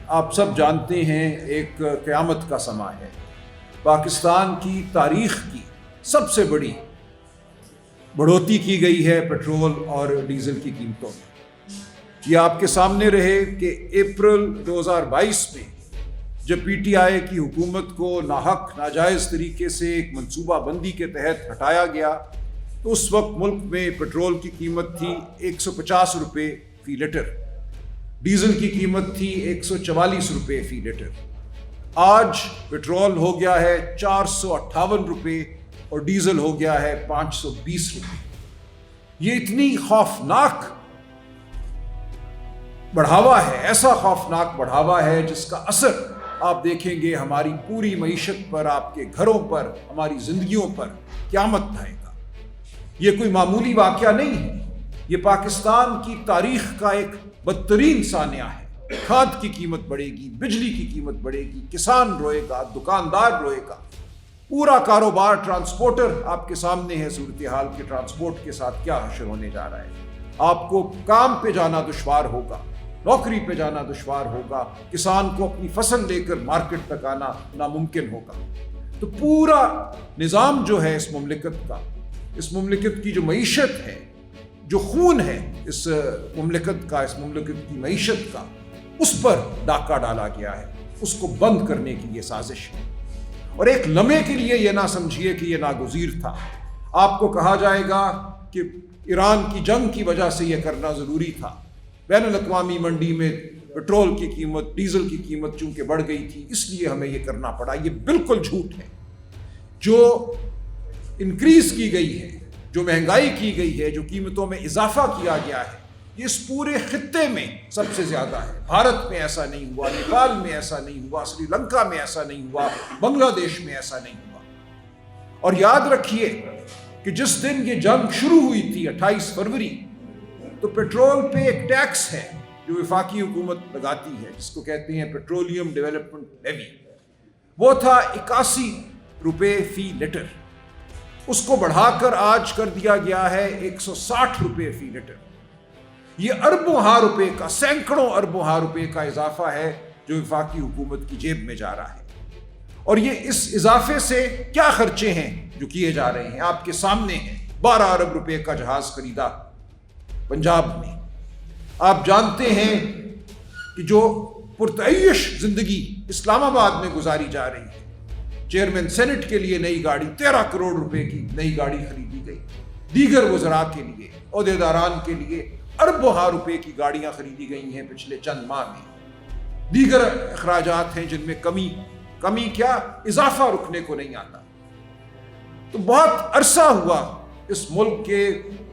آپ سب جانتے ہیں ایک قیامت کا سماں ہے۔ پاکستان کی تاریخ کی سب سے بڑی بڑھوتری کی گئی ہے پیٹرول اور ڈیزل کی قیمتوں میں۔ یہ آپ کے سامنے رہے کہ اپریل 2022 میں جب پی ٹی آئی کی حکومت کو ناحق ناجائز طریقے سے ایک منصوبہ بندی کے تحت ہٹایا گیا تو اس وقت ملک میں پیٹرول کی قیمت تھی 150 روپے فی لیٹر، ڈیزل کی قیمت تھی 144 روپے فی لیٹر۔ آج پیٹرول ہو گیا ہے 458 روپے اور ڈیزل ہو گیا ہے 520 روپے۔ یہ اتنی خوفناک بڑھاوا ہے، ایسا خوفناک بڑھاوا ہے جس کا اثر آپ دیکھیں گے ہماری پوری معیشت پر، آپ کے گھروں پر، ہماری زندگیوں پر قیامت ڈھائے گا۔ یہ کوئی معمولی واقعہ نہیں ہے، یہ پاکستان کی تاریخ کا ایک بدترین سانحہ ہے۔ کھاد کی قیمت بڑھے گی، بجلی کی قیمت بڑھے گی، کسان روئے گا، دکاندار روئے گا، پورا کاروبار، ٹرانسپورٹر آپ کے سامنے ہے صورتحال کہ ٹرانسپورٹ کے ساتھ کیا حشر ہونے جا رہا ہے۔ آپ کو کام پہ جانا دشوار ہوگا، نوکری پہ جانا دشوار ہوگا، کسان کو اپنی فصل لے کر مارکیٹ تک آنا ناممکن ہوگا۔ تو پورا نظام جو ہے اس مملکت کا، اس مملکت کی جو معیشت ہے، جو خون ہے اس مملکت کا، اس مملکت کی معیشت کا، اس پر ڈاکہ ڈالا گیا ہے۔ اس کو بند کرنے کی یہ سازش ہے، اور ایک لمحے کے لیے یہ نہ سمجھیے کہ یہ ناگزیر تھا۔ آپ کو کہا جائے گا کہ ایران کی جنگ کی وجہ سے یہ کرنا ضروری تھا، بین الاقوامی منڈی میں پیٹرول کی قیمت، ڈیزل کی قیمت چونکہ بڑھ گئی تھی اس لیے ہمیں یہ کرنا پڑا۔ یہ بالکل جھوٹ ہے۔ جو انکریز کی گئی ہے، جو مہنگائی کی گئی ہے، جو قیمتوں میں اضافہ کیا گیا ہے، یہ اس پورے خطے میں سب سے زیادہ ہے۔ بھارت میں ایسا نہیں ہوا، نیپال میں ایسا نہیں ہوا، سری لنکا میں ایسا نہیں ہوا، بنگلہ دیش میں ایسا نہیں ہوا۔ اور یاد رکھیے کہ جس دن یہ جنگ شروع ہوئی تھی 28 فروری، تو پیٹرول پہ ایک ٹیکس ہے جو وفاقی حکومت لگاتی ہے، جس کو کہتے ہیں پیٹرولیم ڈیولپمنٹ لیوی، وہ تھا 81 روپے فی لیٹر۔ اس کو بڑھا کر آج کر دیا گیا ہے 160 روپے فی لیٹر۔ یہ اربوں ہاں روپے کا، سینکڑوں اربوں ہاں روپے کا اضافہ ہے جو وفاقی حکومت کی جیب میں جا رہا ہے۔ اور یہ اس اضافے سے کیا خرچے ہیں جو کیے جا رہے ہیں آپ کے سامنے ہیں۔ 12 ارب روپے کا جہاز خریدا پنجاب میں۔ آپ جانتے ہیں کہ جو پرتعیش زندگی اسلام آباد میں گزاری جا رہی ہے، چیئرمین سینٹ کے لیے نئی گاڑی، 13 کروڑ روپے کی نئی گاڑی خریدی گئی، دیگر وزراء کے لیے، عہدیداران کے لیے اربوں ہاں روپے کی گاڑیاں خریدی گئی ہیں پچھلے چند ماہ میں۔ دیگر اخراجات ہیں جن میں کمی کیا، اضافہ رکنے کو نہیں آتا۔ تو بہت عرصہ ہوا اس ملک کے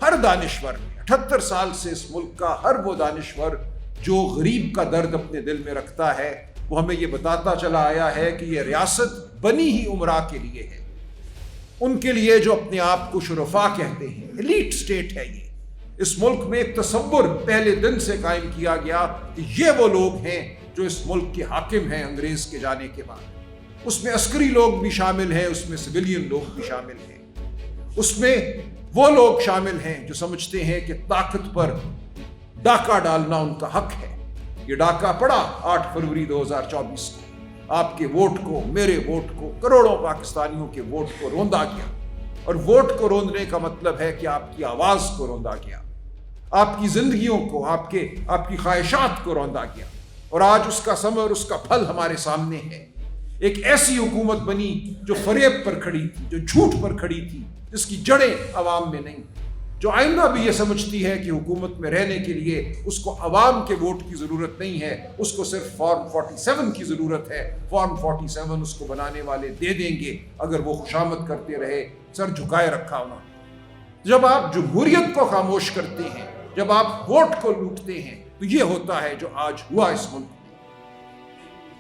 ہر دانشور نے، 78 سال سے اس ملک کا ہر وہ دانشور جو غریب کا درد اپنے دل میں رکھتا ہے، وہ ہمیں یہ بتاتا چلا آیا ہے کہ یہ ریاست بنی ہی عمرا کے لیے ہے، ان کے لیے جو اپنے آپ کو شرفا کہتے ہیں، ایلیٹ سٹیٹ ہے۔ یہ اس ملک میں ایک تصور پہلے دن سے قائم کیا گیا کہ یہ وہ لوگ ہیں جو اس ملک کے حاکم ہیں انگریز کے جانے کے بعد۔ اس میں عسکری لوگ بھی شامل ہیں، اس میں سویلین لوگ بھی شامل ہیں، اس میں وہ لوگ شامل ہیں جو سمجھتے ہیں کہ طاقت پر ڈاکہ ڈالنا ان کا حق ہے۔ یہ ڈاکہ پڑا 8 فروری 2024 کو، آپ کے ووٹ کو، میرے ووٹ کو، کروڑوں پاکستانیوں کے ووٹ کو روندا گیا۔ اور ووٹ کو روندنے کا مطلب ہے کہ آپ کی آواز کو روندا گیا، آپ کی زندگیوں کو، آپ کی خواہشات کو روندا گیا۔ اور آج اس کا ثمر، اس کا پھل ہمارے سامنے ہے۔ ایک ایسی حکومت بنی جو فریب پر کھڑی تھی، جو جھوٹ پر کھڑی تھی، جس کی جڑیں عوام میں نہیں، جو آئندہ بھی یہ سمجھتی ہے کہ حکومت میں رہنے کے لیے اس کو عوام کے ووٹ کی ضرورت نہیں ہے، اس کو صرف فارم 47 کی ضرورت ہے۔ فارم 47 اس کو بنانے والے دے دیں گے اگر وہ خوشامد کرتے رہے، سر جھکائے رکھا انہوں نے۔ جب آپ جمہوریت کو خاموش کرتے ہیں، جب آپ ووٹ کو لوٹتے ہیں، تو یہ ہوتا ہے جو آج ہوا اس ملک میں۔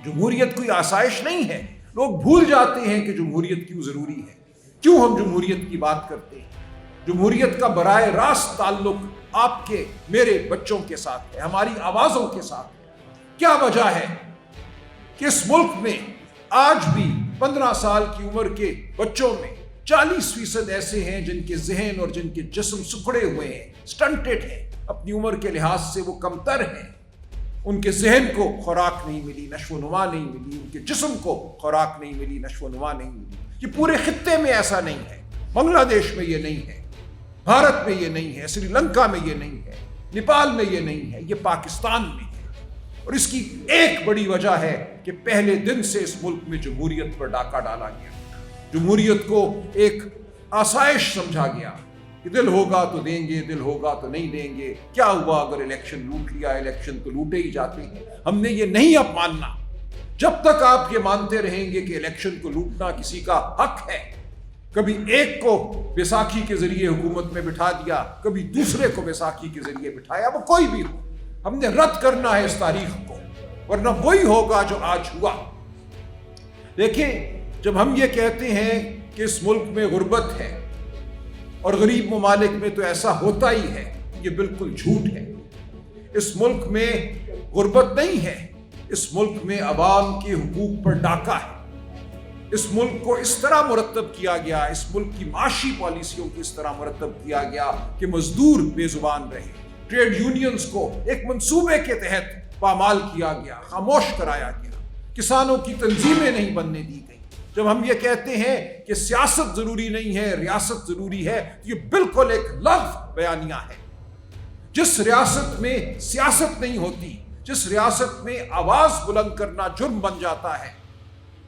جمہوریت کوئی آسائش نہیں ہے۔ لوگ بھول جاتے ہیں کہ جمہوریت کیوں ضروری ہے، کیوں ہم جمہوریت کی بات کرتے ہیں۔ جمہوریت کا براہ راست تعلق آپ کے، میرے بچوں کے ساتھ ہے، ہماری آوازوں کے ساتھ ہے۔ کیا وجہ ہے کہ اس ملک میں آج بھی 15 سال کی عمر کے بچوں میں 40% ایسے ہیں جن کے ذہن اور جن کے جسم سکڑے ہوئے ہیں، سٹنٹڈ ہیں، اپنی عمر کے لحاظ سے وہ کمتر ہیں۔ ان کے ذہن کو خوراک نہیں ملی، نشو و نما نہیں ملی، ان کے جسم کو خوراک نہیں ملی، نشو و نما نہیں ملی۔ یہ پورے خطے میں ایسا نہیں ہے، بنگلہ دیش میں یہ نہیں ہے، بھارت میں یہ نہیں ہے، سری لنکا میں یہ نہیں ہے، نیپال میں یہ نہیں ہے، یہ پاکستان میں ہے۔ اور اس کی ایک بڑی وجہ ہے کہ پہلے دن سے اس ملک میں جمہوریت پر ڈاکہ ڈالا گیا، جمہوریت کو ایک آسائش سمجھا گیا کہ دل ہوگا تو دیں گے، دل ہوگا تو نہیں دیں گے، کیا ہوا اگر الیکشن لوٹ لیا، الیکشن تو لوٹے ہی جاتے ہیں۔ ہم نے یہ نہیں اب ماننا، جب تک آپ یہ مانتے رہیں گے کہ الیکشن کو لوٹنا کسی کا حق ہے، کبھی ایک کو بیساکھی کے ذریعے حکومت میں بٹھا دیا، کبھی دوسرے کو بیساکھی کے ذریعے بٹھایا، وہ کوئی بھی ہو، ہم نے رد کرنا ہے اس تاریخ کو، ورنہ وہی ہوگا جو آج ہوا۔ دیکھیں، جب ہم یہ کہتے ہیں کہ اس ملک میں غربت ہے اور غریب ممالک میں تو ایسا ہوتا ہی ہے، یہ بالکل جھوٹ ہے۔ اس ملک میں غربت نہیں ہے، اس ملک میں عوام کے حقوق پر ڈاکہ ہے۔ اس ملک کو اس طرح مرتب کیا گیا، اس ملک کی معاشی پالیسیوں کو اس طرح مرتب کیا گیا کہ مزدور بے زبان رہے، ٹریڈ یونینز کو ایک منصوبے کے تحت پامال کیا گیا، خاموش کرایا گیا، کسانوں کی تنظیمیں نہیں بننے دی گئی۔ جب ہم یہ کہتے ہیں کہ سیاست ضروری نہیں ہے، ریاست ضروری ہے، تو یہ بالکل ایک لغو بیانیہ ہے۔ جس ریاست میں سیاست نہیں ہوتی، جس ریاست میں آواز بلند کرنا جرم بن جاتا ہے،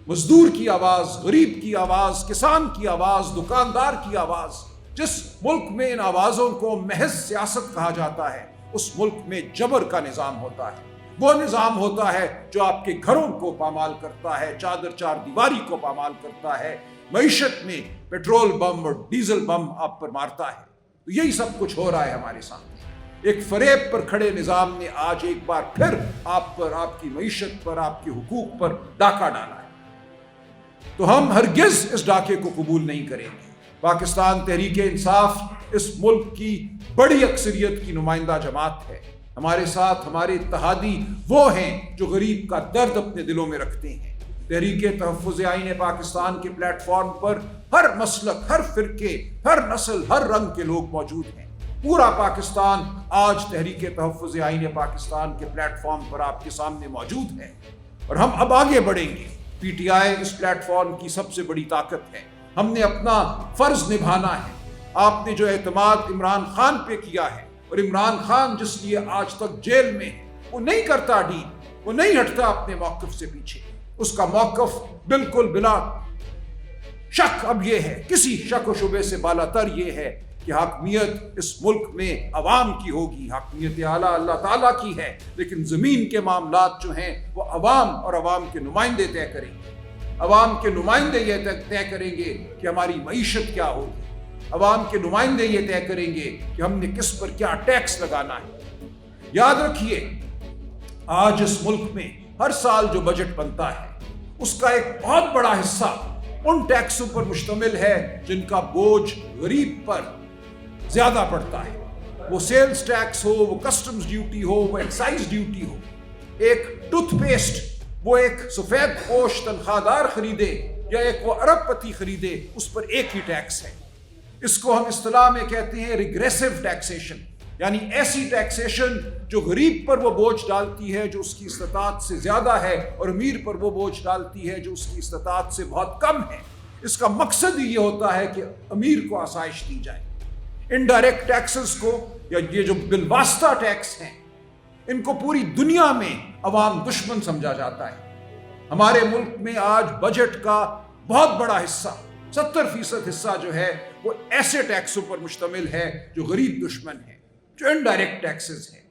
مزدور کی آواز، غریب کی آواز، کسان کی آواز، دکاندار کی آواز، جس ملک میں ان آوازوں کو محض سیاست کہا جاتا ہے، اس ملک میں جبر کا نظام ہوتا ہے۔ وہ نظام ہوتا ہے جو آپ کے گھروں کو پامال کرتا ہے، چادر چار دیواری کو پامال کرتا ہے، معیشت میں پیٹرول بم اور ڈیزل بم آپ پر مارتا ہے۔ تو یہی سب کچھ ہو رہا ہے ہمارے سامنے۔ ایک فریب پر کھڑے نظام نے آج ایک بار پھر آپ پر، آپ کی معیشت پر، آپ کے حقوق پر ڈاکہ ڈالا ہے۔ تو ہم ہرگز اس ڈاکے کو قبول نہیں کریں گے۔ پاکستان تحریک انصاف اس ملک کی بڑی اکثریت کی نمائندہ جماعت ہے۔ ہمارے ساتھ ہمارے اتحادی وہ ہیں جو غریب کا درد اپنے دلوں میں رکھتے ہیں۔ تحریک تحفظ آئین پاکستان کے پلیٹ فارم پر ہر مسلک، ہر فرقے، ہر نسل، ہر رنگ کے لوگ موجود ہیں۔ پورا پاکستان آج تحریک تحفظ آئین پاکستان کے پلیٹ فارم پر آپ کے سامنے موجود ہے، اور ہم اب آگے بڑھیں گے۔ پی ٹی آئی اس پلیٹ فارم کی سب سے بڑی طاقت ہے۔ ہم نے اپنا فرض نبھانا ہے۔ آپ نے جو اعتماد عمران خان پہ کیا ہے، اور عمران خان جس لیے آج تک جیل میں ہے، وہ نہیں کرتا ڈیل، وہ نہیں ہٹتا اپنے موقف سے پیچھے۔ اس کا موقف بالکل بلا شک اب یہ ہے، کسی شک و شبے سے بالا تر یہ ہے کہ حاکمیت اس ملک میں عوام کی ہوگی، حاکمیت اعلیٰ اللہ تعالیٰ کی ہے، لیکن زمین کے معاملات جو ہیں وہ عوام اور عوام کے نمائندے طے کریں گے۔ عوام کے نمائندے یہ طے کریں گے کہ ہماری معیشت کیا ہوگی، عوام کے نمائندے یہ طے کریں گے کہ ہم نے کس پر کیا ٹیکس لگانا ہے۔ یاد رکھیے، آج اس ملک میں ہر سال جو بجٹ بنتا ہے، اس کا ایک بہت بڑا حصہ ان ٹیکسوں پر مشتمل ہے جن کا بوجھ غریب پر زیادہ پڑتا ہے۔ وہ سیلز ٹیکس ہو، وہ کسٹمز ڈیوٹی ہو، وہ ایکسائز ڈیوٹی ہو۔ ایک ٹوتھ پیسٹ وہ ایک سفید پوش تنخواہ دار خریدے یا ایک وہ ارب پتی خریدے، اس پر ایک ہی ٹیکس ہے۔ اس کو ہم اصطلاح میں کہتے ہیں ریگریسو ٹیکسیشن، یعنی ایسی ٹیکسیشن جو غریب پر وہ بوجھ ڈالتی ہے جو اس کی استطاعت سے زیادہ ہے، اور امیر پر وہ بوجھ ڈالتی ہے جو اس کی استطاعت سے بہت کم ہے۔ اس کا مقصد ہی یہ ہوتا ہے کہ امیر کو آسائش دی جائے۔ انڈائریکٹ ٹیکسز کو، یا یہ جو بالواسطہ ٹیکس ہیں، ان کو پوری دنیا میں عوام دشمن سمجھا جاتا ہے۔ ہمارے ملک میں آج بجٹ کا بہت بڑا حصہ، 70% حصہ جو ہے وہ ایسے ٹیکسوں پر مشتمل ہے جو غریب دشمن ہیں، جو انڈائریکٹ ٹیکسز ہیں۔